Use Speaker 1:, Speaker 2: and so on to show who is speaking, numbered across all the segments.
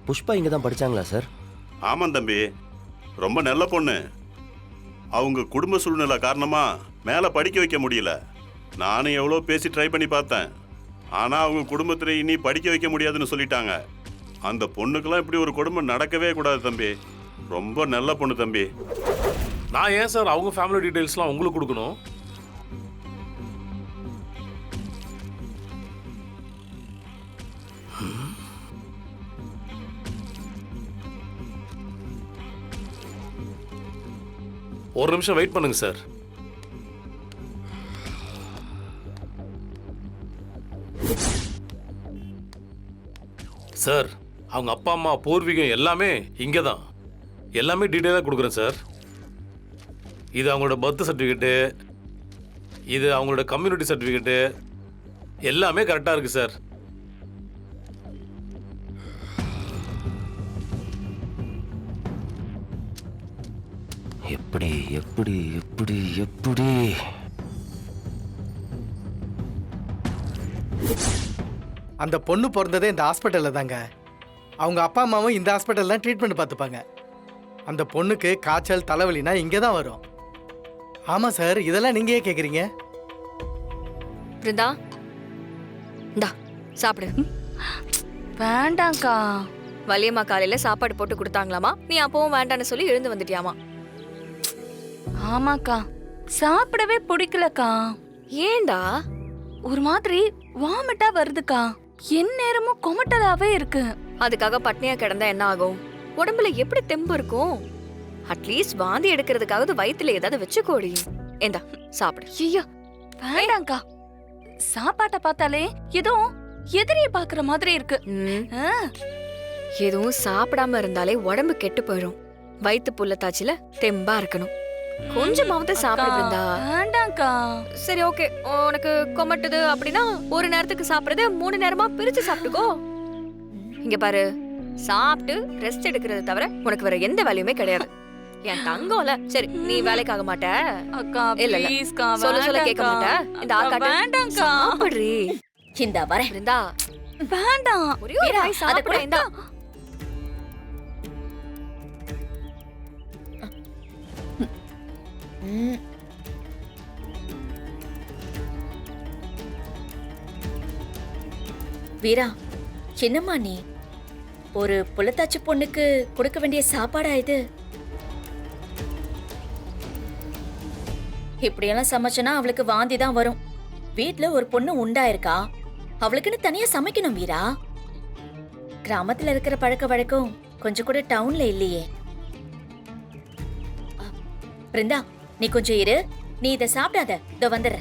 Speaker 1: புஷ்பா இங்க தான் படிச்சாங்களா சார்?
Speaker 2: ஆமாம் தம்பி, ரொம்ப நல்ல பொண்ணு. அவங்க குடும்ப சூழ்நிலை காரணமா மேலே படிக்க வைக்க முடியல. நானும் எவ்வளோ பேசி ட்ரை பண்ணி பார்த்தேன். ஆனால் அவங்க குடும்பத்தில் இனி படிக்க வைக்க முடியாதுன்னு சொல்லிட்டாங்க. அந்த பொண்ணுக்கெல்லாம் இப்படி ஒரு குடும்பம் நடக்கவே கூடாது தம்பி. ரொம்ப நல்ல பொண்ணு தம்பி.
Speaker 3: நான் ஏன் சார் அவங்க ஃபேமிலி டீடைல்ஸ்லாம் உங்களுக்கு கொடுக்கணும்? ஒரு நிமிஷம் வெயிட் பண்ணுங்க சார். சார், அவங்க அப்பா அம்மா பூர்வீகம் எல்லாமே இங்கே தான். எல்லாமே டீட்டெயிலாக கொடுக்குறேன் சார். இது அவங்களோட பர்த் சர்டிஃபிகேட்டு, இது அவங்களோட கம்யூனிட்டி சர்டிஃபிகேட்டு, எல்லாமே கரெக்டாக இருக்குது சார்.
Speaker 1: எப்படி எப்படி எப்படி எப்படி
Speaker 4: அந்த பொண்ணு பிறந்ததே இந்த ஹாஸ்பிட்டலில் தாங்க. அவங்க அப்பா அம்மாவும் இந்த ஹாஸ்பிட்டல் தான் ட்ரீட்மெண்ட் பார்த்துப்பாங்க. அந்த பொண்ணுக்கு காய்ச்சல் தலைவலினா இங்கே தான் வரும். ஆமாம் சார், இதெல்லாம் நீங்கள் ஏன் கேட்குறீங்க?
Speaker 5: பிருந்தா, இந்தா சாப்பிடு.
Speaker 6: வேண்டாம்க்கா.
Speaker 5: வலியம்மா காலையில சாப்பாடு போட்டு கொடுத்தாங்களாமா, நீ அப்பவும் வேண்டான்னு சொல்லி எழுந்து வந்துட்டியாமா.
Speaker 6: ஆமாக்கா, சாப்பிடவே பிடிக்கலக்கா.
Speaker 5: ஏண்டா?
Speaker 6: ஒரு மாதிரி வாமிட்டா வருதுக்கா. எந்நேரமும் கொமட்டலாவே இருக்கு.
Speaker 5: அதுக்காக பட்னியா கிடந்தா என்ன ஆகும்? உடம்புல எப்படி தெம்பு இருக்கும்? அட்லீஸ்ட் வாந்தி எடுக்கிறதுக்காவது வயித்துல ஏதாவது வச்சுக்கோடி. ஏண்டா சாப்பிடு.
Speaker 6: ஐயோ வேண்டாம்க்கா. சாப்பாட்டை பார்த்தாலே ஏதோ எதிரிய பாக்குற மாதிரி இருக்கு.
Speaker 5: எதுவும் சாப்பிடாம இருந்தாலே உடம்பு கெட்டு போயிடும். வயிற்று புள்ளத்தாச்சில தெம்பா இருக்கணும். கொஞ்சமாவது சாப்பிடுறா.
Speaker 6: வேண்டாம்க்கா.
Speaker 5: சரி ஓகே, உனக்கு கொமட்டுது அப்படின்னா ஒரு நேரத்துக்கு சாப்பிடுறது 3 நேரமா பிரிச்சு சாப்பிட்டுக்கோ. இங்க பாரு, சாப்பிட்டு ரெஸ்ட் எடுக்கிறது தவிர உனக்கு வேற எந்த வேலையுமே கிடையாது. என் தங்கம்ல. சரி, நீ வேலைக்கு ஆக மாட்ட.
Speaker 6: அக்கா ப்ளீஸ்க்கா,
Speaker 5: சொல்ல சொல்ல கேட்க மாட்ட. இந்த ஆகாட்ட
Speaker 6: வேண்டாம்க்கா.
Speaker 5: சாப்பிடுறீ.
Speaker 7: இந்த வர
Speaker 5: இருந்தா
Speaker 6: வேண்டாம்.
Speaker 5: ஒரே ஒரு வாய் சாப்பிடு. இந்தா.
Speaker 7: வீரா, என்னம்மா நீ? ஒரு புலத்தாச்சி பொண்ணுக்கு கொடுக்க வேண்டிய சாப்பாடா இது? இப்படியெல்லாம் சமைச்சனா அவளுக்கு வாந்தி தான் வரும். வீட்ல ஒரு பொண்ணு உண்டாயிருக்கா, அவளுக்குன்னு தனியா சமைக்கணும் வீரா. கிராமத்துல இருக்கிற பழக்க வழக்கம் கொஞ்சம் கூட டவுன்ல இல்லையே. பிருந்தா, நீ கொஞ்சம் இரு. நீ இதை சாப்பிடாத, இதோ வந்துடுற.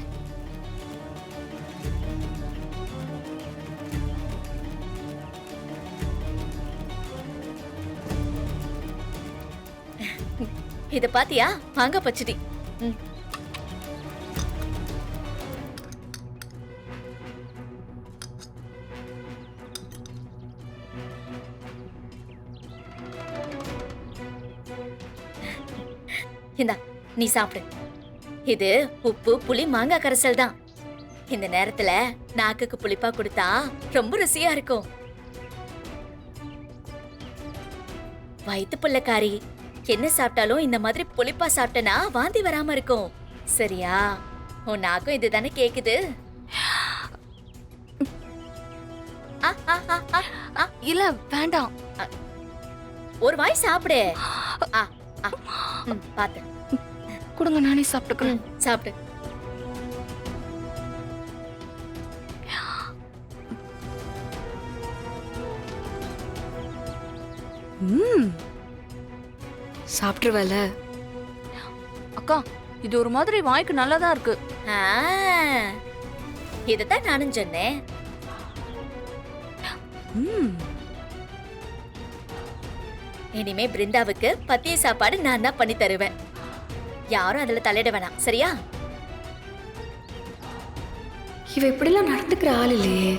Speaker 7: இத பாத்தியா? மாங்காய் பச்சடி. இந்தா, நீ சாப்பிடு. இது உப்பு புளி மாங்காய் கரைசல் தான். இந்த நேரத்துல நாக்குக்கு புளிப்பா கொடுத்தா ரொம்ப ருசியா இருக்கும். வயித்து புள்ளக்காரி, என்ன சாப்பிட்டாலும் இந்த மாதிரி புளிப்பா சாப்பிட்டனா வாந்தி வராம இருக்கும். சரியா? உன் நாக்கும் இதுதானே கேக்குது?
Speaker 6: இல்ல வேண்டாம்.
Speaker 7: ஒரு வாய் சாப்பிடு. பாத்து
Speaker 6: கொடுங்க, நானே சாப்பிட்டுக்கிறேன்.
Speaker 7: சாப்பிடு.
Speaker 5: சாப்பிட்டுருவல.
Speaker 6: அக்கா, இது ஒரு மாதிரி வாய்க்கு நல்லதா இருக்கு.
Speaker 7: இதத்தான் நானும் சொன்னேன். இனிமே பிருந்தாவுக்கு பத்திய சாப்பாடு நான் தான் பண்ணி தருவேன். யாரும் அதுல தலையிட வேணாம், சரியா?
Speaker 5: இவ இப்படிலாம் நடந்துக்கிற ஆள் இல்லையே.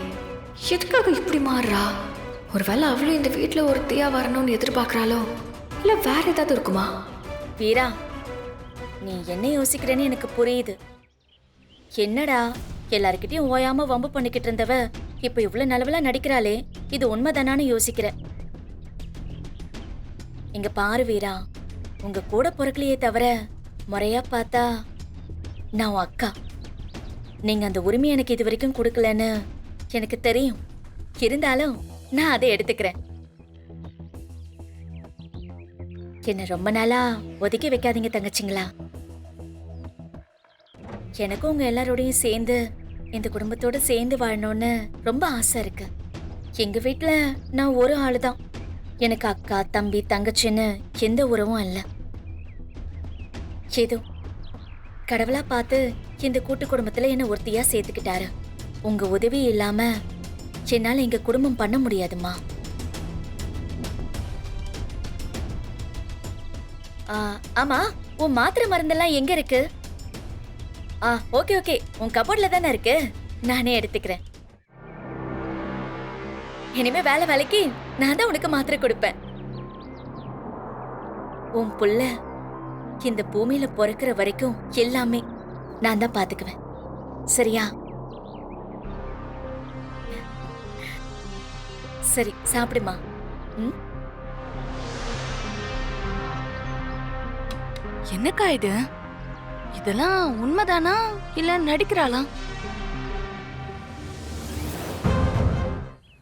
Speaker 5: எதுக்காக இப்படி மாறுறா? ஒருவேளை அவளும் இந்த வீட்டுல ஒருத்தையா வரணும்னு எதிர்பார்க்கறாளோ, இல்ல வேற ஏதாவது இருக்குமா?
Speaker 7: வீரா, நீ என்ன யோசிக்கிறேன்னு எனக்கு புரியுது. என்னடா, எல்லார்கிட்டயும் ஓயாம வம்பு பண்ணிக்கிட்டு இருந்தவ இப்ப இவ்வளவு நல்லவளா நடிக்கிறாளே, இது உண்மைதானான்னு யோசிக்கிறேன். இங்க பாரு வீரா, உங்க கூட பொறுக்கலையே தவிர முறையா பார்த்தா நான் உன் அக்கா. நீங்க அந்த உரிமை எனக்கு இது வரைக்கும் கொடுக்கலன்னு எனக்கு தெரியும். இருந்தாலும் நான் அதை எடுத்துக்கிறேன். என்ன ரொம்ப நாளா ஒதுக்கி வைக்காதீங்க தங்கச்சிங்களா. எனக்கும் உங்க எல்லாரோடையும் சேர்ந்து இந்த குடும்பத்தோட சேர்ந்து வாழணும்னு ரொம்ப ஆசை இருக்கு. எங்க வீட்ல நான் ஒரு ஆளு தான். எனக்கு அக்கா தம்பி தங்கச்சின்னு எந்த உறவும் இல்ல. ஏதோ கடவுளா பார்த்து இந்த கூட்டு குடும்பத்துல என்ன ஒருத்தியா சேர்த்துக்கிட்டாரு. உங்க உதவி இல்லாம என்னால எங்க குடும்பம் பண்ண முடியாதுமா. ஆமா, உன் மாத்திரை மருந்தெல்லாம் எங்க இருக்கு? ஓகே ஓகே, உன் கபோர்ட்ல தானே இருக்கு. நானே எடுத்துக்கிறேன். இனிமே வேலை வேலைக்கு நான் தான் உனக்கு மாத்திரை கொடுப்பேன். உன் புள்ள இந்த பூமியில பிறக்கிற வரைக்கும் எல்லாமே நான் தான் பாத்துக்குவேன். சரியா? சரி, சாப்பிடுமா.
Speaker 6: என்னக்கா இது? இதெல்லாம் உண்மைதானா இல்ல நடிக்கிறாளா?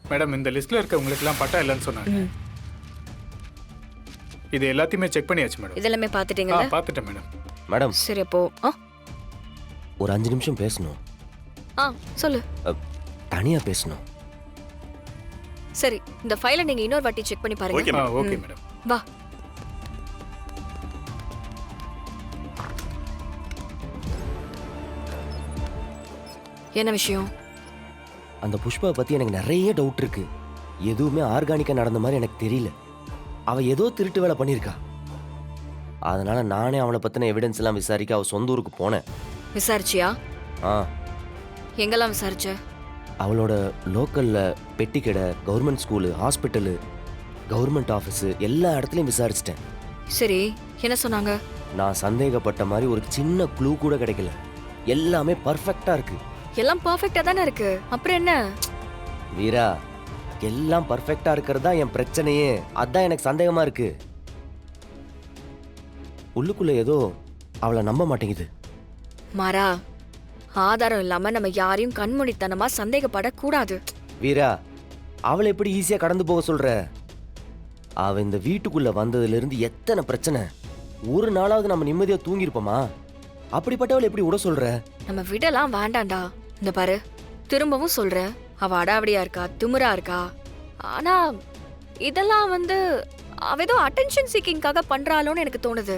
Speaker 8: மேடம், இந்த லிஸ்ட்ல இருக்க உங்களுக்குலாம் பட்டா இல்லைன்னு சொன்னாங்க. இது எல்லாத்தையுமே செக் பண்ணியாச்சு மேடம்.
Speaker 5: இதெல்லாமே பாத்துட்டீங்கல்ல?
Speaker 8: பார்த்துட்டேன் மேடம்.
Speaker 1: மேடம்
Speaker 5: சரி, அப்போ
Speaker 1: ஒரு 5 நிமிஷம் பேசணும்.
Speaker 5: சொல்லு.
Speaker 1: தனியா பேசணும்.
Speaker 5: சரி, இந்த ஃபைலை நீங்க இன்னொரு வாட்டி செக் பண்ணி பாருங்க.
Speaker 2: Okay
Speaker 8: okay madam.
Speaker 5: வா. என்ன விஷயம்?
Speaker 1: அந்த புஷ்பாவை பத்தி எனக்கு நிறைய டவுட் இருக்கு. எதுவுமே ஆர்கானிக்கா நடந்த மாதிரி எனக்கு தெரியல. அவ ஏதோ திருட்டு வேலை பண்ணியிருக்கா. அதனால நானே அவளை பத்தின எவிடன்ஸ் எல்லாம் விசாரிக்க அவ சொந்த ஊருக்கு போனேன்.
Speaker 5: விசாரிச்சியா?
Speaker 1: ஆ,
Speaker 5: எங்கெல்லாம் விசாரிச்ச?
Speaker 1: அவளோட லோக்கல்ல பெட்டி கடை, government school, hospital, government office எல்லா இடத்துலையும் விசாரிச்சிட்டேன்.
Speaker 5: சரி, என்ன சொன்னாங்க?
Speaker 1: நான் சந்தேகப்பட்ட மாதிரி ஒரு சின்ன க்ளூ கூட கிடைக்கல. எல்லாமே பர்ஃபெக்டா இருக்கு.
Speaker 5: எல்லாம் பர்ஃபெக்ட்டா தானே இருக்கு, அப்புறம் என்ன?
Speaker 1: வீரா, எல்லாம் பர்ஃபெக்டா இருக்கிறதா என் பிரச்சனையே. அதான் எனக்கு சந்தேகமா இருக்கு. உள்ளுக்குள்ள ஏதோ அவளை நம்ப மாட்டேங்குது.
Speaker 5: மாறா, ஆதாரம் இல்லாம நம்ம யாரையும் கண்மூடித்தனமா சந்தேகப்படக்கூடாது.
Speaker 1: வீரா, அவளை எப்படி ஈஸியா கடந்து போக சொல்ற? அவ இந்த வீட்டுக்குள்ள வந்ததுல இருந்து எத்தனை பிரச்சனை. ஒரு நாளாவது நம்ம நிம்மதியா தூங்கிருப்போமா? அப்படிப்பட்டவளை எப்படி விட சொல்ற?
Speaker 5: நம்ம விடலாம் வேண்டாண்டா. இந்த பாரு, திரும்பவும் சொல்றேன், அவ அடாவடியா இருக்கா, திமிரா இருக்கா. ஆனா இதெல்லாம் அவ ஏதோ அட்டென்ஷன் சீக்கிங்காக பண்றாளோன்னு எனக்கு தோணுது.